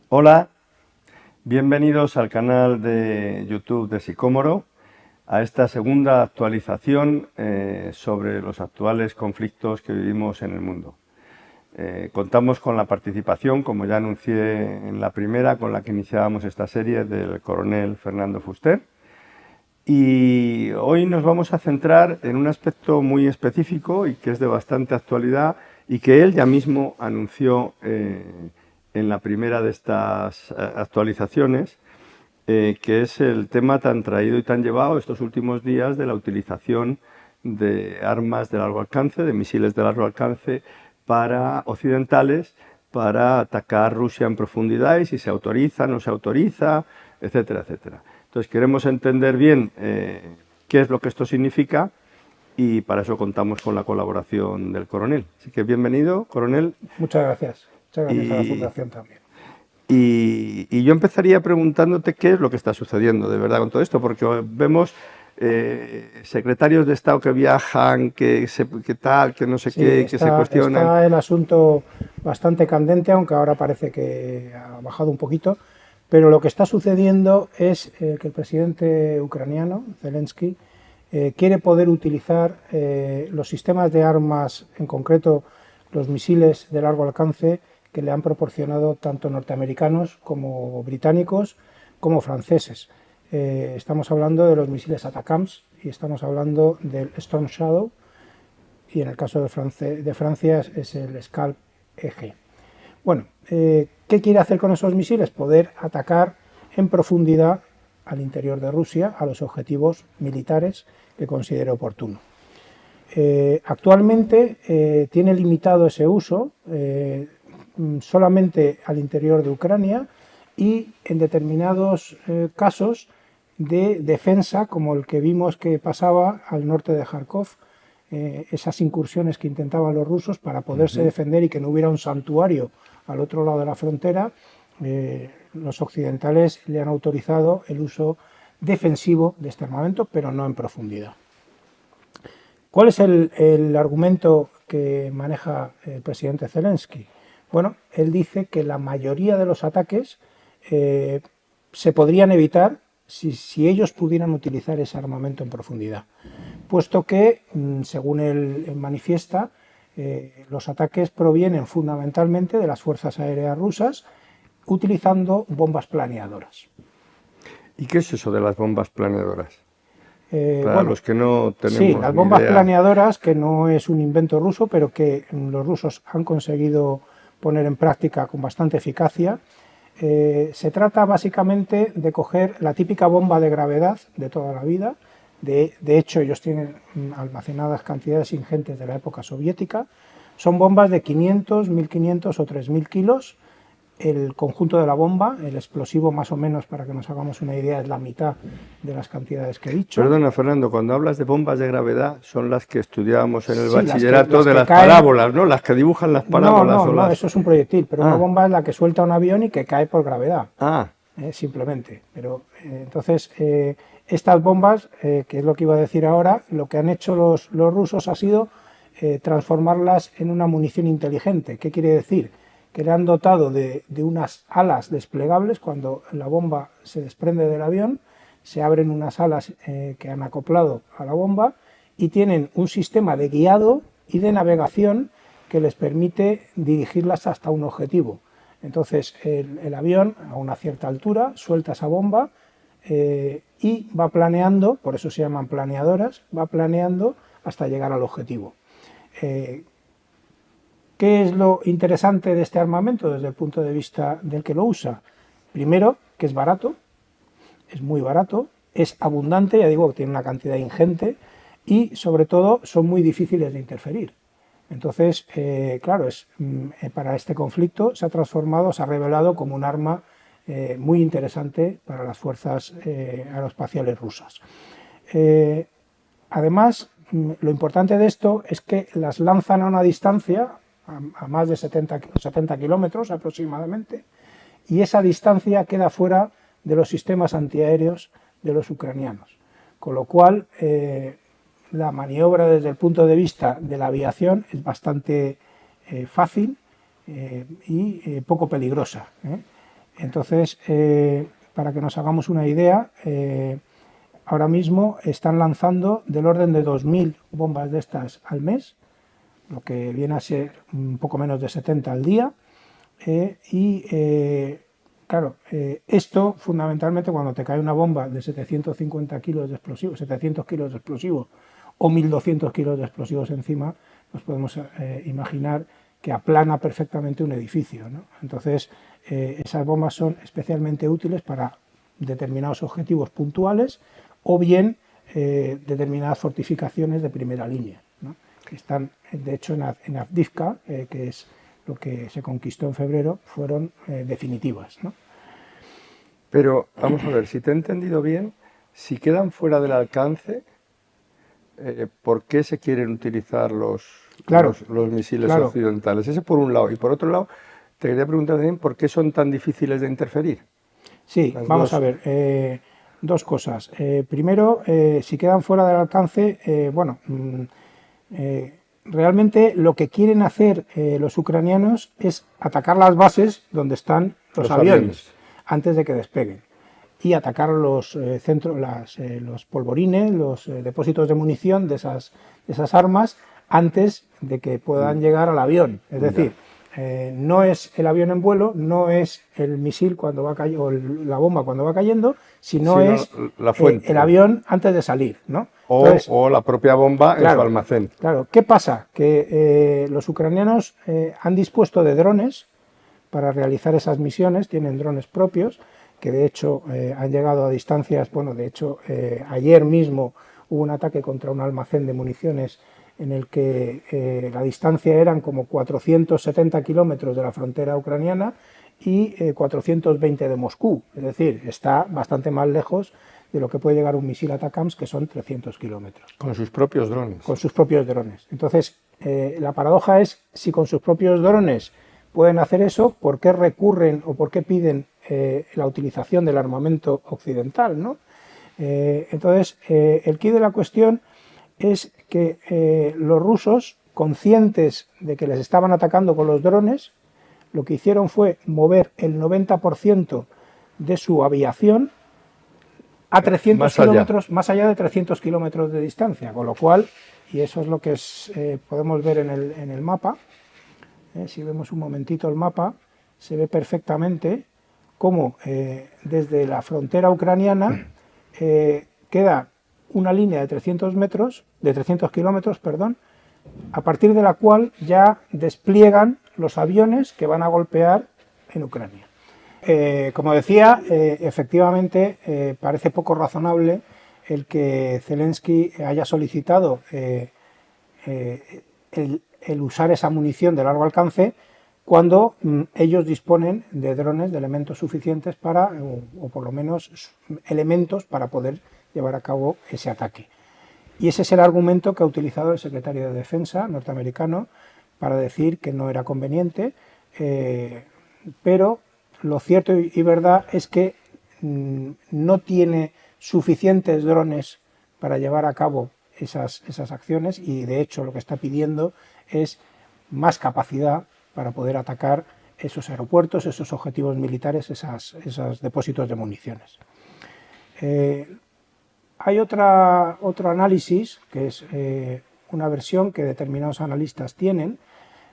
Hola, bienvenidos al canal de YouTube de Sicómoro, a esta segunda actualización sobre los actuales conflictos que vivimos en el mundo. Contamos con la participación, como ya anuncié en la primera, con la que iniciábamos esta serie, del coronel Fernando Fuster. Y hoy nos vamos a centrar en un aspecto muy específico y que es de bastante actualidad y que él ya mismo anunció en la primera de estas actualizaciones, que es el tema tan traído y tan llevado estos últimos días de la utilización de armas de largo alcance, de misiles de largo alcance para occidentales, para atacar Rusia en profundidad, y si se autoriza, no se autoriza, etcétera, etcétera. Entonces queremos entender bien qué es lo que esto significa, y para eso contamos con la colaboración del coronel. Así que bienvenido, coronel. Muchas gracias a la Fundación también. Y yo empezaría preguntándote qué es lo que está sucediendo de verdad con todo esto, porque vemos secretarios de Estado que viajan, que tal, que no sé Sí, qué, que se cuestionan. Está el asunto bastante candente, aunque ahora parece que ha bajado un poquito, pero lo que está sucediendo es que el presidente ucraniano, Zelensky, quiere poder utilizar los sistemas de armas, en concreto los misiles de largo alcance, que le han proporcionado tanto norteamericanos como británicos como franceses. Estamos hablando de los misiles ATACMS y estamos hablando del Storm Shadow, y en el caso de Francia es el Scalp EG. Bueno, ¿qué quiere hacer con esos misiles? Poder atacar en profundidad al interior de Rusia a los objetivos militares que considere oportuno. Actualmente tiene limitado ese uso solamente al interior de Ucrania y en determinados casos de defensa, como el que vimos que pasaba al norte de Kharkov, esas incursiones que intentaban los rusos para poderse defender y que no hubiera un santuario al otro lado de la frontera. Los occidentales le han autorizado el uso defensivo de este armamento, pero no en profundidad. ¿Cuál es el argumento que maneja el presidente Zelensky? Bueno, él dice que la mayoría de los ataques se podrían evitar si ellos pudieran utilizar ese armamento en profundidad, puesto que, según él manifiesta, los ataques provienen fundamentalmente de las fuerzas aéreas rusas utilizando bombas planeadoras. ¿Y qué es eso de las bombas planeadoras? Para Bueno, los que no tenemos sí, las bombas ni idea. planeadoras, que no es un invento ruso, pero que los rusos han conseguido poner en práctica con bastante eficacia. Se trata básicamente de coger la típica bomba de gravedad de toda la vida. De hecho, ellos tienen almacenadas cantidades ingentes de la época soviética. Son bombas de 500, 1500 o 3000 kilos. El conjunto de la bomba, el explosivo más o menos, para que nos hagamos una idea, es la mitad de las cantidades que he dicho. Perdona, Fernando, cuando hablas de bombas de gravedad, son las que estudiábamos en el Sí, bachillerato, de las caen... parábolas, ¿no? Las que dibujan las parábolas. No, eso es un proyectil, pero una bomba es la que suelta un avión y que cae por gravedad. Simplemente. Pero entonces, estas bombas, que es lo que iba a decir ahora, lo que han hecho los rusos ha sido transformarlas en una munición inteligente. ¿Qué quiere decir? Que le han dotado de unas alas desplegables. Cuando la bomba se desprende del avión, se abren unas alas que han acoplado a la bomba y tienen un sistema de guiado y de navegación que les permite dirigirlas hasta un objetivo. Entonces el avión, a una cierta altura, suelta esa bomba y va planeando, por eso se llaman planeadoras, va planeando hasta llegar al objetivo. ¿Qué es lo interesante de este armamento desde el punto de vista del que lo usa? Primero, que es barato, es muy barato, es abundante, ya digo que tiene una cantidad ingente, y sobre todo son muy difíciles de interferir. Entonces, claro, para este conflicto se ha transformado, se ha revelado como un arma muy interesante para las fuerzas aeroespaciales rusas. Además, lo importante de esto es que las lanzan a una distancia, a más de 70 kilómetros aproximadamente, y esa distancia queda fuera de los sistemas antiaéreos de los ucranianos. Con lo cual, la maniobra desde el punto de vista de la aviación es bastante fácil y poco peligrosa. Entonces, para que nos hagamos una idea, ahora mismo están lanzando del orden de 2000 bombas de estas al mes, lo que viene a ser un poco menos de 70 al día. Claro, esto fundamentalmente cuando te cae una bomba de 750 kilos de explosivos, 700 kilos de explosivos o 1200 kilos de explosivos encima, nos podemos imaginar que aplana perfectamente un edificio, ¿no? Entonces, esas bombas son especialmente útiles para determinados objetivos puntuales o bien determinadas fortificaciones de primera línea, ¿no? Que están, de hecho, en Avdiivka, que es lo que se conquistó en febrero, fueron definitivas, ¿no? Pero vamos a ver, si te he entendido bien, si quedan fuera del alcance, ¿por qué se quieren utilizar los misiles occidentales? Ese por un lado. Y por otro lado, te quería preguntar también por qué son tan difíciles de interferir. Sí, vamos a ver, dos cosas. Primero, si quedan fuera del alcance, realmente lo que quieren hacer los ucranianos es atacar las bases donde están los aviones antes de que despeguen y atacar los centros, los polvorines, los depósitos de munición de esas armas antes de que puedan llegar al avión. Es decir, no es el avión en vuelo, no es el misil cuando va cayendo, o la bomba cuando va cayendo, sino es la fuente, el avión antes de salir, ¿no? Entonces, o la propia bomba en su almacén. Claro, ¿qué pasa? Que los ucranianos han dispuesto de drones para realizar esas misiones, tienen drones propios, que de hecho han llegado a distancias, bueno, de hecho ayer mismo hubo un ataque contra un almacén de municiones en el que la distancia eran como 470 kilómetros de la frontera ucraniana y 420 de Moscú, es decir, está bastante más lejos de lo que puede llegar un misil ATACMS, que son 300 kilómetros. Con sus propios drones. Con sus propios drones. Entonces, la paradoja es, si con sus propios drones pueden hacer eso, ¿por qué recurren o por qué piden la utilización del armamento occidental, ¿no? Entonces, el quid de la cuestión es que los rusos, conscientes de que les estaban atacando con los drones, lo que hicieron fue mover el 90% de su aviación a 300 kilómetros, más allá de 300 kilómetros de distancia, con lo cual, y eso es lo que podemos ver en el mapa, si vemos un momentito el mapa, se ve perfectamente cómo desde la frontera ucraniana queda una línea de 300 kilómetros, a partir de la cual ya despliegan los aviones que van a golpear en Ucrania. Como decía, efectivamente parece poco razonable el que Zelensky haya solicitado el usar esa munición de largo alcance cuando ellos disponen de drones, de elementos suficientes para, o por lo menos elementos para poder llevar a cabo ese ataque. Y ese es el argumento que ha utilizado el secretario de Defensa norteamericano para decir que no era conveniente, pero lo cierto y verdad es que no tiene suficientes drones para llevar a cabo esas acciones y de hecho lo que está pidiendo es más capacidad para poder atacar esos aeropuertos, esos objetivos militares, esos depósitos de municiones. Hay otro análisis, que es una versión que determinados analistas tienen,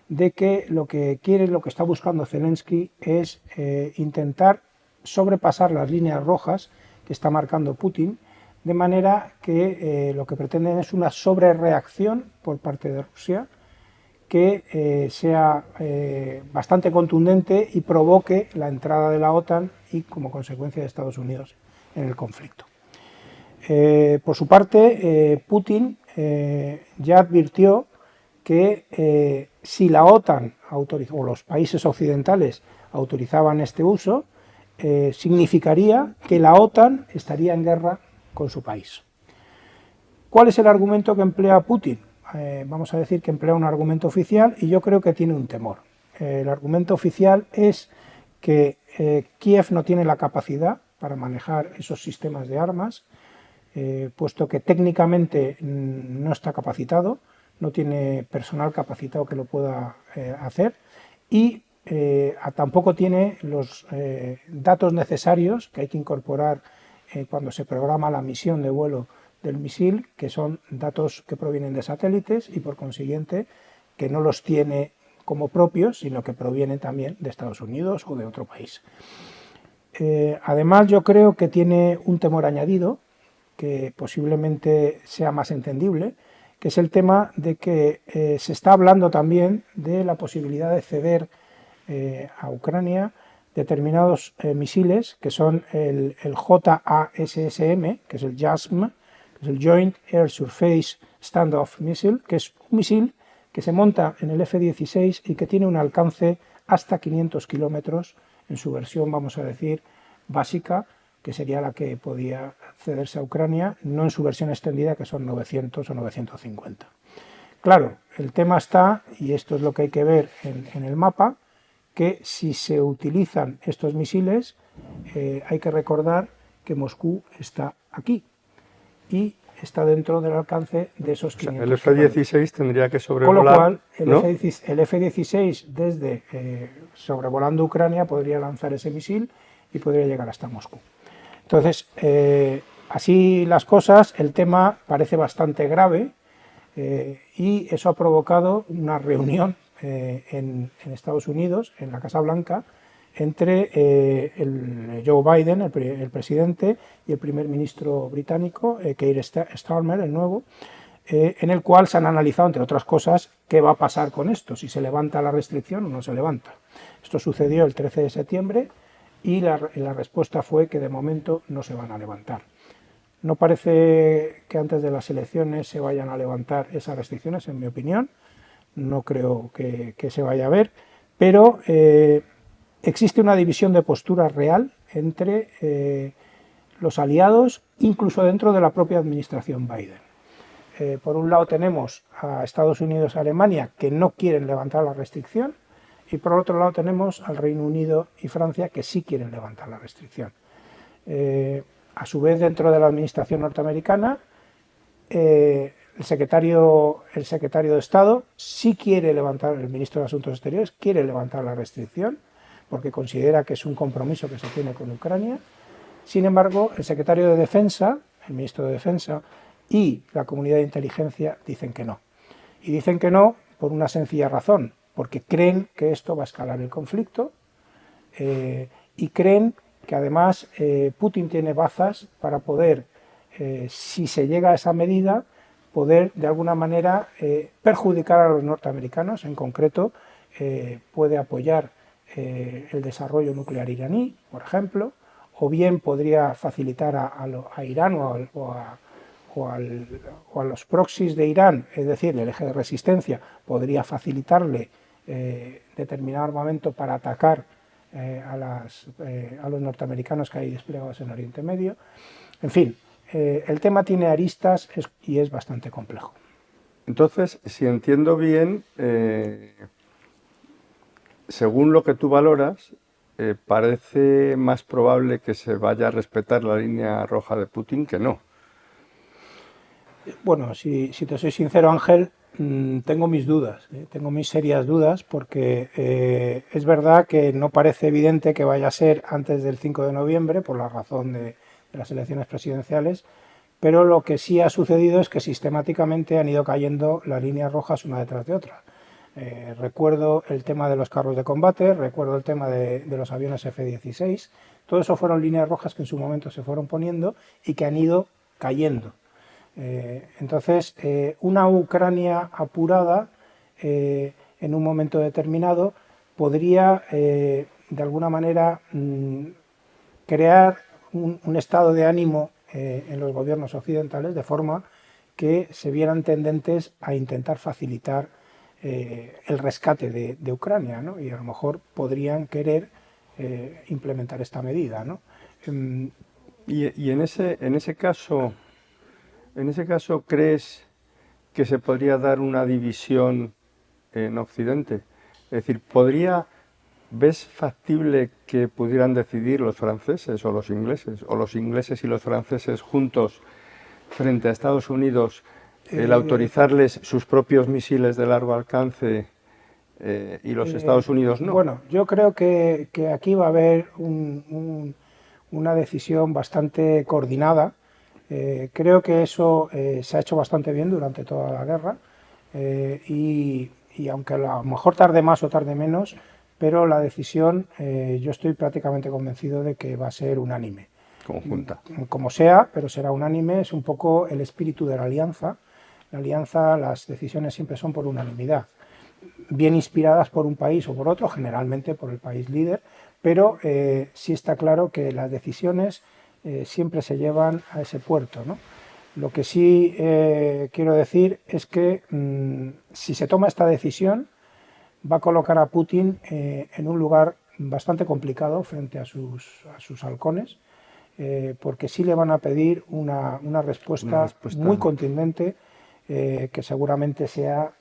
de que lo que está buscando Zelensky es intentar sobrepasar las líneas rojas que está marcando Putin, de manera que lo que pretenden es una sobrereacción por parte de Rusia que sea bastante contundente y provoque la entrada de la OTAN y como consecuencia de Estados Unidos en el conflicto. Por su parte, Putin ya advirtió que si la OTAN o los países occidentales autorizaban este uso, significaría que la OTAN estaría en guerra con su país. ¿Cuál es el argumento que emplea Putin? Vamos a decir que emplea un argumento oficial y yo creo que tiene un temor. El argumento oficial es que Kiev no tiene la capacidad para manejar esos sistemas de armas, puesto que técnicamente no está capacitado, no tiene personal capacitado que lo pueda hacer, y tampoco tiene los datos necesarios que hay que incorporar cuando se programa la misión de vuelo del misil, que son datos que provienen de satélites y por consiguiente que no los tiene como propios, sino que provienen también de Estados Unidos o de otro país. Además, yo creo que tiene un temor añadido, que posiblemente sea más entendible, que es el tema de que se está hablando también de la posibilidad de ceder a Ucrania determinados misiles, que son el JASSM, que es el JASM, que es el Joint Air Surface Standoff Missile, que es un misil que se monta en el F-16 y que tiene un alcance hasta 500 kilómetros en su versión, vamos a decir, básica, que sería la que podía cederse a Ucrania, no en su versión extendida, que son 900 o 950. Claro, el tema está, y esto es lo que hay que ver en el mapa, que si se utilizan estos misiles, hay que recordar que Moscú está aquí y está dentro del alcance de esos 500. El F-16 tendría que sobrevolar. Con lo cual, ¿no? el F-16 desde sobrevolando Ucrania podría lanzar ese misil y podría llegar hasta Moscú. Entonces, así las cosas, el tema parece bastante grave y eso ha provocado una reunión en Estados Unidos, en la Casa Blanca, entre Joe Biden, el presidente, y el primer ministro británico, Keir Starmer, el nuevo, en el cual se han analizado, entre otras cosas, qué va a pasar con esto, si se levanta la restricción o no se levanta. Esto sucedió el 13 de septiembre y la respuesta fue que de momento no se van a levantar. No parece que antes de las elecciones se vayan a levantar esas restricciones, en mi opinión. No creo que se vaya a ver, pero existe una división de postura real entre los aliados, incluso dentro de la propia administración Biden. Por un lado tenemos a Estados Unidos y Alemania que no quieren levantar la restricción, y por otro lado tenemos al Reino Unido y Francia que sí quieren levantar la restricción. A su vez, dentro de la administración norteamericana, el secretario de Estado sí quiere levantar, el ministro de Asuntos Exteriores quiere levantar la restricción porque considera que es un compromiso que se tiene con Ucrania. Sin embargo, el secretario de Defensa, el ministro de Defensa y la comunidad de inteligencia dicen que no. Y dicen que no por una sencilla razón, porque creen que esto va a escalar el conflicto y creen que además Putin tiene bazas para poder, si se llega a esa medida, poder de alguna manera perjudicar a los norteamericanos. En concreto, puede apoyar el desarrollo nuclear iraní, por ejemplo, o bien podría facilitar a Irán o a los proxies de Irán, es decir, el eje de resistencia, podría facilitarle determinado armamento para atacar a los norteamericanos que hay desplegados en Oriente Medio. En fin, el tema tiene aristas y es bastante complejo. Entonces, si entiendo bien, según lo que tú valoras, parece más probable que se vaya a respetar la línea roja de Putin que no. Bueno, si te soy sincero, Ángel, tengo mis dudas, tengo mis serias dudas, porque es verdad que no parece evidente que vaya a ser antes del 5 de noviembre, por la razón de las elecciones presidenciales, pero lo que sí ha sucedido es que sistemáticamente han ido cayendo las líneas rojas una detrás de otra. Recuerdo el tema de los carros de combate, recuerdo el tema de los aviones F-16, todo eso fueron líneas rojas que en su momento se fueron poniendo y que han ido cayendo. Entonces, una Ucrania apurada en un momento determinado podría, de alguna manera, crear un estado de ánimo en los gobiernos occidentales, de forma que se vieran tendentes a intentar facilitar el rescate de Ucrania, ¿no? Y a lo mejor podrían querer implementar esta medida, ¿no? Y en ese caso, ¿crees que se podría dar una división en Occidente? Es decir, ¿ves factible que pudieran decidir los franceses o los ingleses y los franceses juntos frente a Estados Unidos el autorizarles sus propios misiles de largo alcance y los Estados Unidos no. Bueno, yo creo que aquí va a haber una decisión bastante coordinada. Creo que eso se ha hecho bastante bien durante toda la guerra y aunque a lo mejor tarde más o tarde menos, pero la decisión yo estoy prácticamente convencido de que va a ser unánime. Conjunta. Como sea, pero será unánime, es un poco el espíritu de la alianza. La alianza, las decisiones siempre son por unanimidad, bien inspiradas por un país o por otro, generalmente por el país líder, pero sí está claro que las decisiones siempre se llevan a ese puerto, ¿no? Lo que sí quiero decir es que si se toma esta decisión va a colocar a Putin en un lugar bastante complicado frente a sus halcones, porque sí le van a pedir una respuesta muy contundente que seguramente sea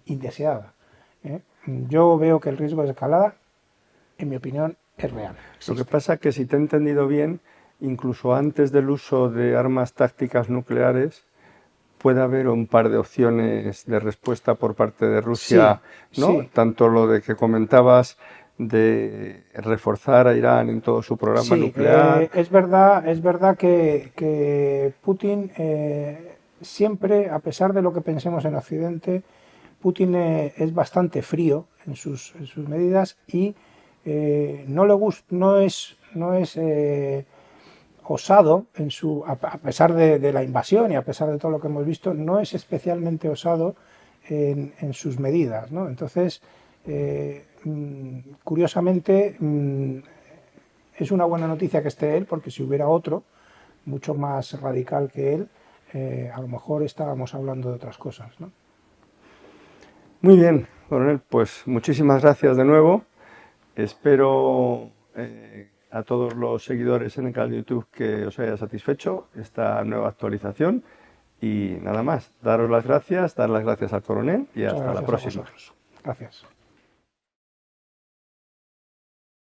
indeseada. Yo veo que el riesgo de escalada, en mi opinión, es real. Lo que pasa es que, si te he entendido bien, incluso antes del uso de armas tácticas nucleares, puede haber un par de opciones de respuesta por parte de Rusia, sí, ¿no? Sí. Tanto lo de que comentabas de reforzar a Irán en todo su programa nuclear. Es verdad que Putin siempre, a pesar de lo que pensemos en Occidente, Putin es bastante frío en sus medidas y no es osado a pesar de la invasión y a pesar de todo lo que hemos visto, no es especialmente osado en sus medidas, ¿no? Entonces, curiosamente, es una buena noticia que esté él, porque si hubiera otro mucho más radical que él, a lo mejor estábamos hablando de otras cosas, ¿no? Muy bien, coronel, pues muchísimas gracias de nuevo. Espero a todos los seguidores en el canal de YouTube que os haya satisfecho esta nueva actualización. Y nada más, daros las gracias, dar las gracias al coronel y hasta la próxima. Gracias.